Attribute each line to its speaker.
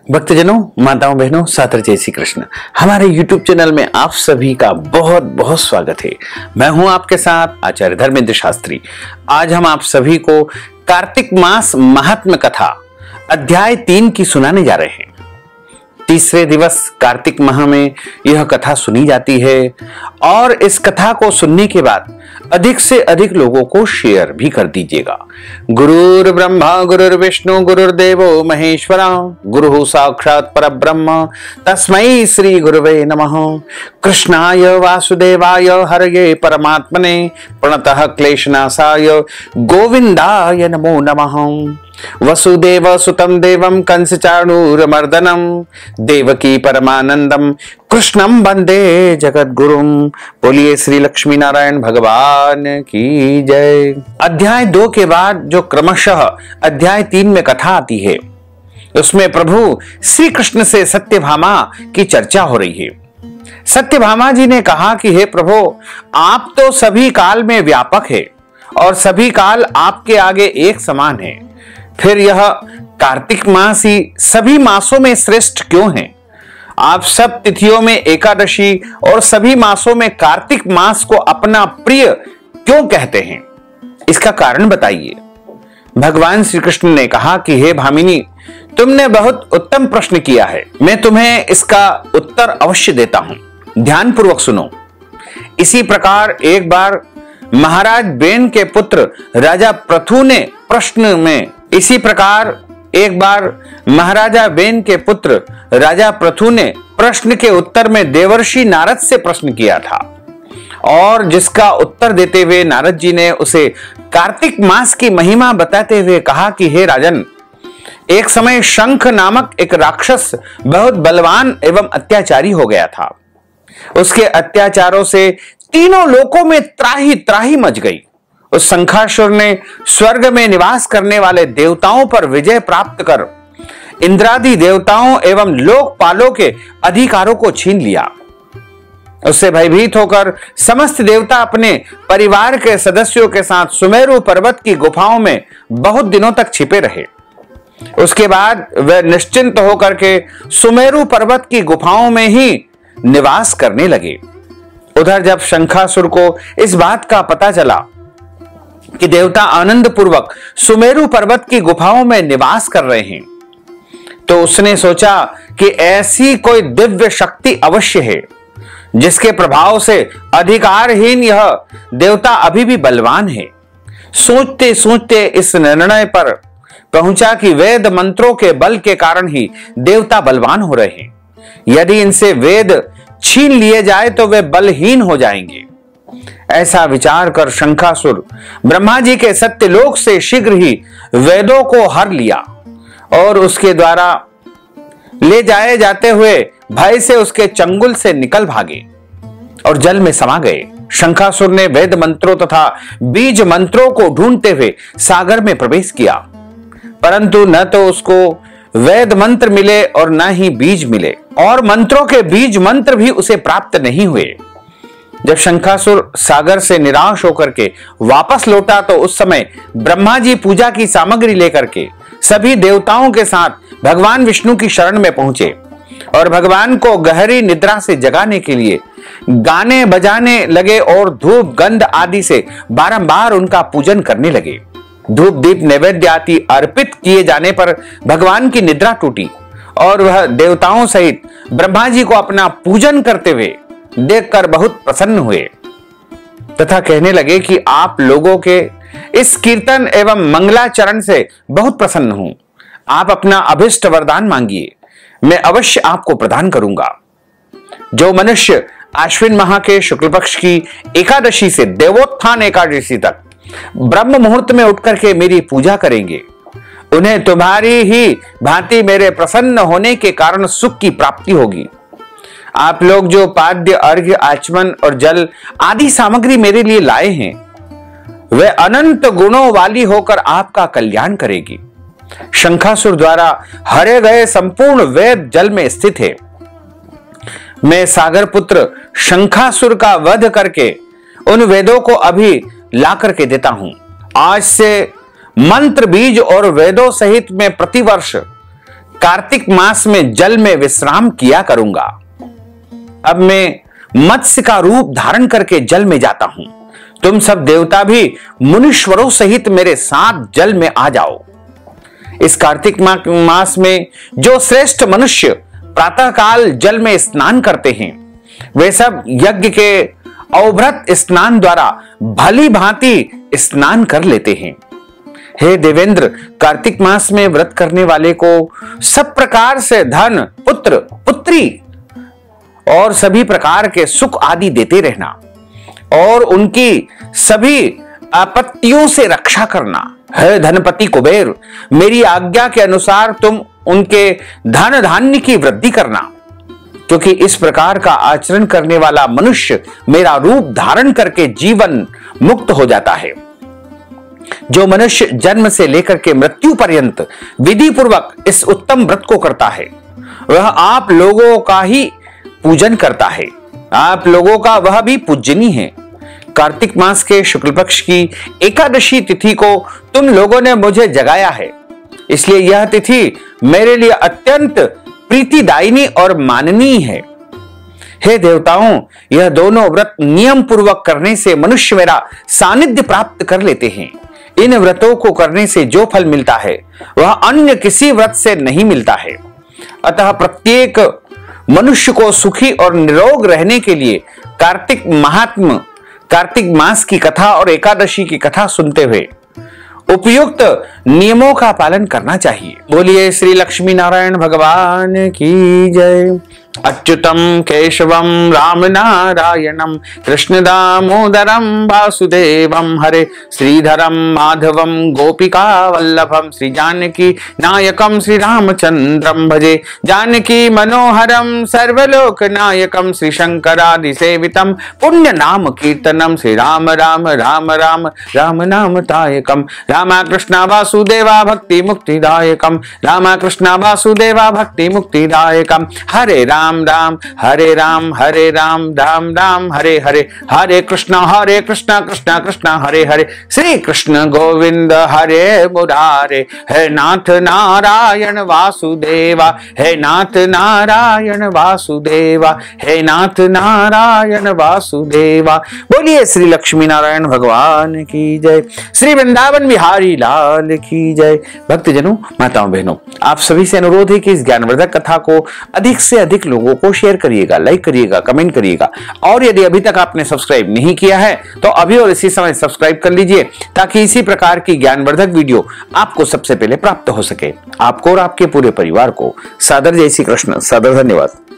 Speaker 1: भक्तजनों, माताओं, बहनों, सादर जय श्री कृष्ण। हमारे YouTube चैनल में आप सभी का बहुत बहुत स्वागत है। मैं हूं आपके साथ आचार्य धर्मेंद्र शास्त्री। आज हम आप सभी को कार्तिक मास महात्म्य कथा अध्याय 3 की सुनाने जा रहे हैं। तीसरे दिवस कार्तिक माह में यह कथा सुनी जाती है और इस कथा को सुनने के बाद अधिक से अधिक लोगों को शेयर भी कर दीजिएगा। गुरुर् ब्रह्मा गुरुर्विष्णु गुरुर्देवो महेश्वरा गुरु साक्षात् परब्रह्म तस्मै श्री गुरुवे नमः। कृष्णाय वासुदेवाय हरये परमात्मने प्रणतः क्लेशनाशाय गोविंदाय नमो नमः। वसुदेव सुतं देवं कंस चाणूरमर्दनं देवकी परमानंदम कृष्णं वंदे जगद्गुरुं। बोलिए श्री लक्ष्मी नारायण भगवान की जय। अध्याय 2 के बाद जो क्रमशः अध्याय 3 में कथा आती है, उसमें प्रभु श्री कृष्ण से सत्यभामा की चर्चा हो रही है। सत्यभामा जी ने कहा कि हे प्रभु, आप तो सभी काल में व्यापक है और सभी काल आपके आगे एक समान है, फिर यह कार्तिक मास ही सभी मासों में श्रेष्ठ क्यों है? आप सब तिथियों में एकादशी और सभी मासों में कार्तिक मास को अपना प्रिय क्यों कहते हैं? इसका कारण बताइए। भगवान श्री कृष्ण ने कहा कि हे भामिनी, तुमने बहुत उत्तम प्रश्न किया है, मैं तुम्हें इसका उत्तर अवश्य देता हूं, ध्यान पूर्वक सुनो। इसी प्रकार एक बार महाराज बेन के पुत्र राजा पृथु ने महाराजा बेन के पुत्र राजा पृथु ने प्रश्न के उत्तर में देवर्षि नारद से प्रश्न किया था और जिसका उत्तर देते हुए नारद जी ने उसे कार्तिक मास की महिमा बताते हुए कहा कि हे राजन, एक समय शंख नामक एक राक्षस बहुत बलवान एवं अत्याचारी हो गया था। उसके अत्याचारों से तीनों लोकों में त्राही त्राही मच गई। उस शंखासुर ने स्वर्ग में निवास करने वाले देवताओं पर विजय प्राप्त कर इंद्रादि देवताओं एवं लोकपालों के अधिकारों को छीन लिया। उससे भयभीत होकर समस्त देवता अपने परिवार के सदस्यों के साथ सुमेरु पर्वत की गुफाओं में बहुत दिनों तक छिपे रहे। उसके बाद वे निश्चिंत होकर के सुमेरु पर्वत की गुफाओं में ही निवास करने लगे। उधर जब शंखासुर को इस बात का पता चला कि देवता आनंद पूर्वक सुमेरु पर्वत की गुफाओं में निवास कर रहे हैं, तो उसने सोचा कि ऐसी कोई दिव्य शक्ति अवश्य है जिसके प्रभाव से अधिकारहीन यह देवता अभी भी बलवान है। सोचते सोचते इस निर्णय पर पहुंचा कि वेद मंत्रों के बल के कारण ही देवता बलवान हो रहे हैं। यदि इनसे वेद छीन लिए जाए तो वे बलहीन हो जाएंगे। ऐसा विचार कर शंखासुर ब्रह्मा जी के सत्यलोक से शीघ्र ही वेदों को हर लिया और उसके द्वारा ले जाए जाते हुए भय से उसके चंगुल से निकल भागे और जल में समा गए। शंखासुर ने वेद मंत्रों तथा बीज मंत्रों को ढूंढते हुए सागर में प्रवेश किया, परंतु न तो उसको वेद मंत्र मिले और न ही बीज मिले और मंत्रों के बीज मंत्र भी उसे प्राप्त नहीं हुए। जब शंखासुर सागर से निराश होकर के वापस लौटा तो उस समय ब्रह्मा जी पूजा की सामग्री लेकर के सभी देवताओं के साथ भगवान विष्णु की शरण में पहुंचे और भगवान को गहरी निद्रा से जगाने के लिए गाने बजाने लगे और धूप गंध आदि से बारंबार उनका पूजन करने लगे। धूप दीप नैवेद्य आदि अर्पित किए जाने पर भगवान की निद्रा टूटी और वह देवताओं सहित ब्रह्मा जी को अपना पूजन करते हुए देखकर बहुत प्रसन्न हुए तथा कहने लगे कि आप लोगों के इस कीर्तन एवं मंगलाचरण से बहुत प्रसन्न हूं। आप अपना अभिष्ट वरदान मांगिए, मैं अवश्य आपको प्रदान करूंगा। जो मनुष्य आश्विन माह के शुक्ल पक्ष की एकादशी से देवोत्थान एकादशी तक ब्रह्म मुहूर्त में उठकर के मेरी पूजा करेंगे, उन्हें तुम्हारी ही भांति मेरे प्रसन्न होने के कारण सुख की प्राप्ति होगी। आप लोग जो पाद्य अर्घ्य आचमन और जल आदि सामग्री मेरे लिए लाए हैं, वे अनंत गुणों वाली होकर आपका कल्याण करेगी। शंखासुर द्वारा हरे गए संपूर्ण वेद जल में स्थित है। मैं सागर पुत्र शंखासुर का वध करके उन वेदों को अभी ला करके देता हूं। आज से मंत्र बीज और वेदों सहित मैं प्रतिवर्ष कार्तिक मास में जल में विश्राम किया करूंगा। अब मैं मत्स्य का रूप धारण करके जल में जाता हूं। तुम सब देवता भी मुनीश्वरों सहित मेरे साथ जल में आ जाओ। इस कार्तिक मास में जो श्रेष्ठ मनुष्य प्रातःकाल जल में स्नान करते हैं, वे सब यज्ञ के अवभृत स्नान द्वारा भली भांति स्नान कर लेते हैं। हे देवेंद्र, कार्तिक मास में व्रत करने वाले को सब प्रकार से धन, पुत्र, पुत्री और सभी प्रकार के सुख आदि देते रहना और उनकी सभी आपत्तियों से रक्षा करना। हे धनपति कुबेर, मेरी आज्ञा के अनुसार तुम उनके धन धान्य की वृद्धि करना, क्योंकि इस प्रकार का आचरण करने वाला मनुष्य मेरा रूप धारण करके जीवन मुक्त हो जाता है। जो मनुष्य जन्म से लेकर के मृत्यु पर्यंत विधि पूर्वक इस उत्तम व्रत को करता है, वह आप लोगों का ही पूजन करता है। आप लोगों का वह भी पूजनीय है। कार्तिक मास के शुक्ल पक्ष की एकादशी तिथि को तुम लोगों ने मुझे जगाया है, इसलिए यह तिथि मेरे लिए अत्यंत प्रीतिदायिनी और माननीय है। हे देवताओं, यह दोनों व्रत नियम पूर्वक करने से मनुष्य मेरा सानिध्य प्राप्त कर लेते हैं। इन व्रतों को करने से जो फल मिलता है वह अन्य किसी व्रत से नहीं मिलता है। अतः प्रत्येक मनुष्य को सुखी और निरोग रहने के लिए कार्तिक महात्म, कार्तिक मास की कथा और एकादशी की कथा सुनते हुए उपयुक्त नियमों का पालन करना चाहिए। बोलिए श्री लक्ष्मी नारायण भगवान की जय। अच्युतम केशवम राम नारायणम कृष्ण दामोदरम वासुदेवम हरे श्रीधरम माधवम गोपिका वल्लभम श्री जानकी नायकम श्री रामचंद्रम भजे जानकी मनोहरम सर्वलोक नायकम श्री शंकरादि सेवितम पुण्य नाम कीर्तनम श्री राम राम राम राम राम नाम तायकम रामा कृष्णा वासुदेवा भक्ति मुक्तिदायकम रामा कृष्णा वासुदेवा भक्ति मुक्तिदायकम हरे राम राम हरे राम राम राम हरे हरे हरे कृष्णा कृष्णा कृष्णा हरे हरे श्री कृष्ण गोविंद हरे मुरारे हे नाथ नारायण वासुदेवा हे नाथ नारायण वासुदेवा हे नाथ नारायण वासुदेवा। बोलिए श्री लक्ष्मी नारायण भगवान की जय। श्री वृंदावन बिहारी लाल की जय। भक्तजनों, माताओं, बहनों, आप सभी से अनुरोध है कि इस ज्ञानवर्धक कथा को अधिक से अधिक लोगों को शेयर करिएगा, लाइक करिएगा, कमेंट करिएगा और यदि अभी तक आपने सब्सक्राइब नहीं किया है तो अभी और इसी समय सब्सक्राइब कर लीजिए, ताकि इसी प्रकार की ज्ञानवर्धक वीडियो आपको सबसे पहले प्राप्त हो सके। आपको और आपके पूरे परिवार को सादर जय श्री कृष्ण, सादर धन्यवाद।